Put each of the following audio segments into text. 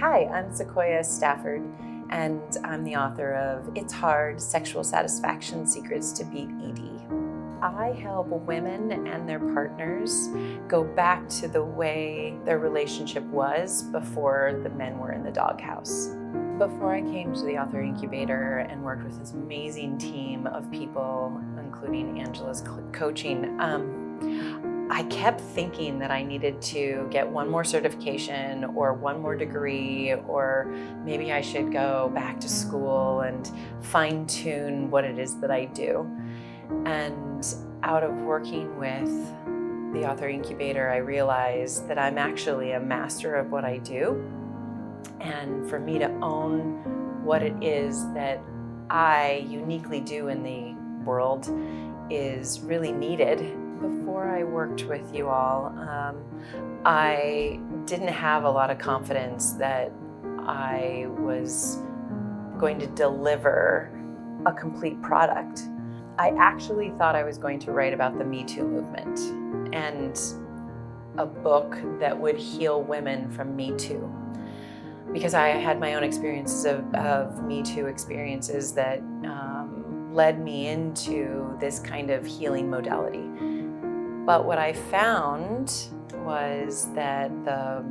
Hi, I'm Sequoia Stafford, and I'm the author of It's Hard, Sexual Satisfaction Secrets to Beat ED. I help women and their partners go back to the way their relationship was before the men were in the doghouse. Before I came to the Author Incubator and worked with this amazing team of people, including Angela's coaching, I kept thinking that I needed to get one more certification or one more degree, or maybe I should go back to school and fine-tune what it is that I do. And out of working with the Author Incubator, I realized that I'm actually a master of what I do. And for me to own what it is that I uniquely do in the world is really needed. Before I worked with you all, I didn't have a lot of confidence that I was going to deliver a complete product. I actually thought I was going to write about the Me Too movement and a book that would heal women from Me Too. Because I had my own experiences of Me Too experiences that led me into this kind of healing modality. But what I found was that the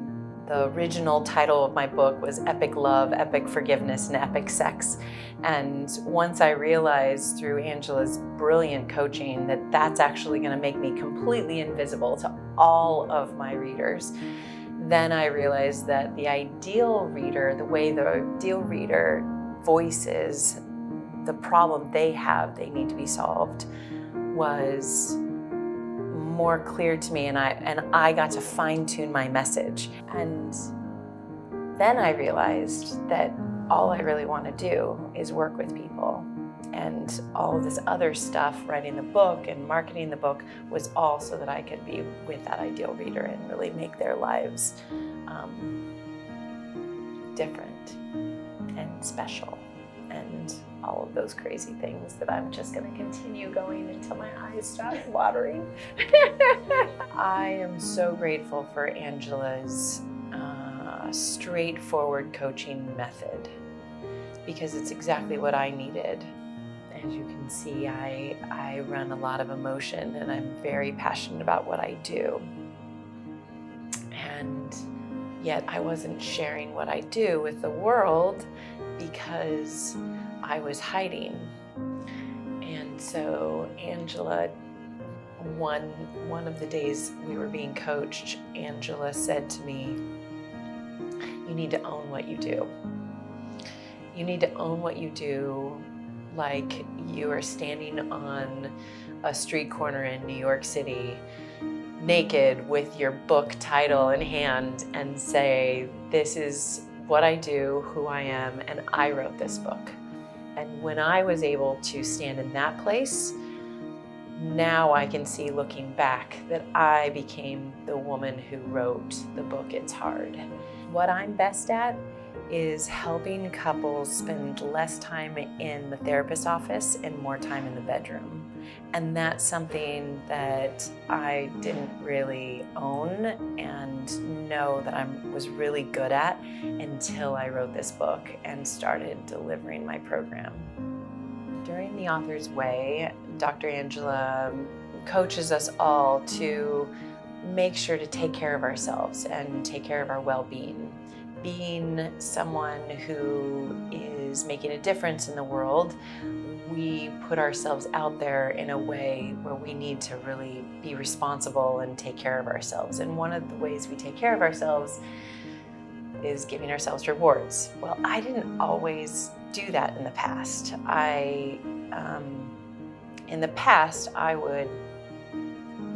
original title of my book was Epic Love, Epic Forgiveness, and Epic Sex. And once I realized through Angela's brilliant coaching that that's actually going to make me completely invisible to all of my readers, then I realized that the ideal reader, the way the ideal reader voices the problem they need to be solved, was more clear to me, and I got to fine-tune my message. And then I realized that all I really want to do is work with people. And all of this other stuff, writing the book and marketing the book, was all so that I could be with that ideal reader and really make their lives different and special and all of those crazy things that I'm just going to continue going until my eyes stop watering. I am so grateful for Angela's straightforward coaching method, because it's exactly what I needed. As you can see, I run a lot of emotion, and I'm very passionate about what I do. And yet I wasn't sharing what I do with the world because I was hiding. And so Angela, one of the days we were being coached, Angela said to me, "You need to own what you do. You need to own what you do like you are standing on a street corner in New York City, naked with your book title in hand, and say, this is what I do, who I am, and I wrote this book." And when I was able to stand in that place, now I can see, looking back, that I became the woman who wrote the book It's Hard. What I'm best at is helping couples spend less time in the therapist's office and more time in the bedroom. And that's something that I didn't really own and know that I was really good at until I wrote this book and started delivering my program. During the Author's Way, Dr. Angela coaches us all to make sure to take care of ourselves and take care of our well-being. Being someone who is making a difference in the world, we put ourselves out there in a way where we need to really be responsible and take care of ourselves. And one of the ways we take care of ourselves is giving ourselves rewards. Well, I didn't always do that in the past. In the past, I would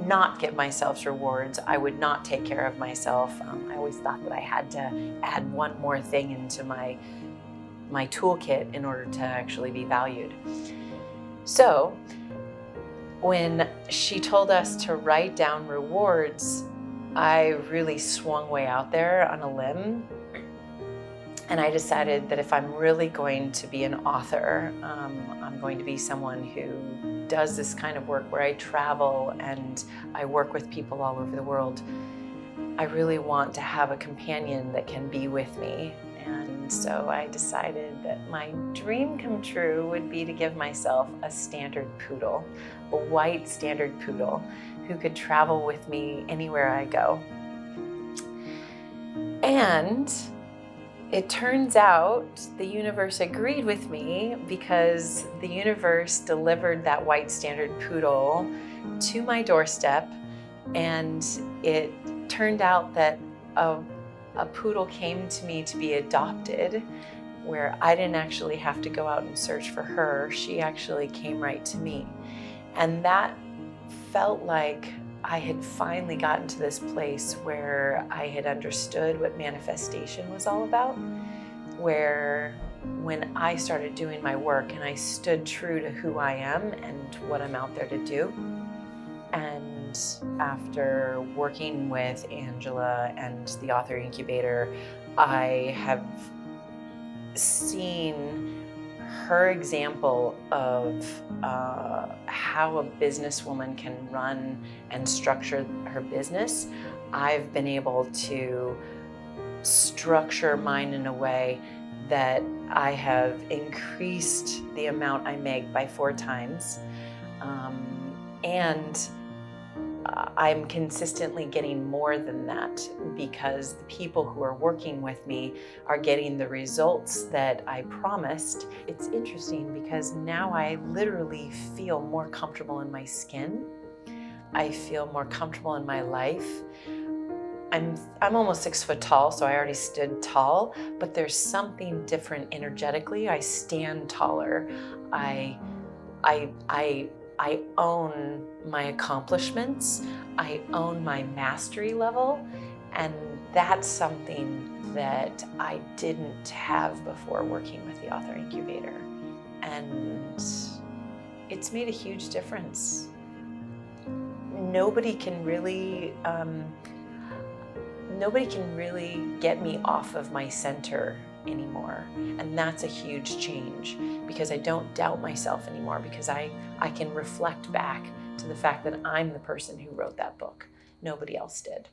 not give myself rewards. I would not take care of myself. I always thought that I had to add one more thing into my toolkit in order to actually be valued. So when she told us to write down rewards, I really swung way out there on a limb. And I decided that if I'm really going to be an author, I'm going to be someone who does this kind of work where I travel and I work with people all over the world. I really want to have a companion that can be with me. And so I decided that my dream come true would be to give myself a standard poodle, a white standard poodle who could travel with me anywhere I go. And it turns out the universe agreed with me, because the universe delivered that white standard poodle to my doorstep, and it turned out that a poodle came to me to be adopted, where I didn't actually have to go out and search for her. She actually came right to me. And that felt like I had finally gotten to this place where I had understood what manifestation was all about, where when I started doing my work and I stood true to who I am and what I'm out there to do. And after working with Angela and the Author Incubator, I have seen her example of how a businesswoman can run and structure her business. I've been able to structure mine in a way that I have increased the amount I make by 4 times. And I'm consistently getting more than that, because the people who are working with me are getting the results that I promised. It's interesting because now I literally feel more comfortable in my skin. I feel more comfortable in my life. I'm almost 6 foot tall, so I already stood tall, but there's something different energetically. I stand taller. I own my accomplishments. I own my mastery level. And that's something that I didn't have before working with the Author Incubator. And it's made a huge difference. Nobody can really get me off of my center anymore. And that's a huge change, because I don't doubt myself anymore, because I can reflect back to the fact that I'm the person who wrote that book. Nobody else did.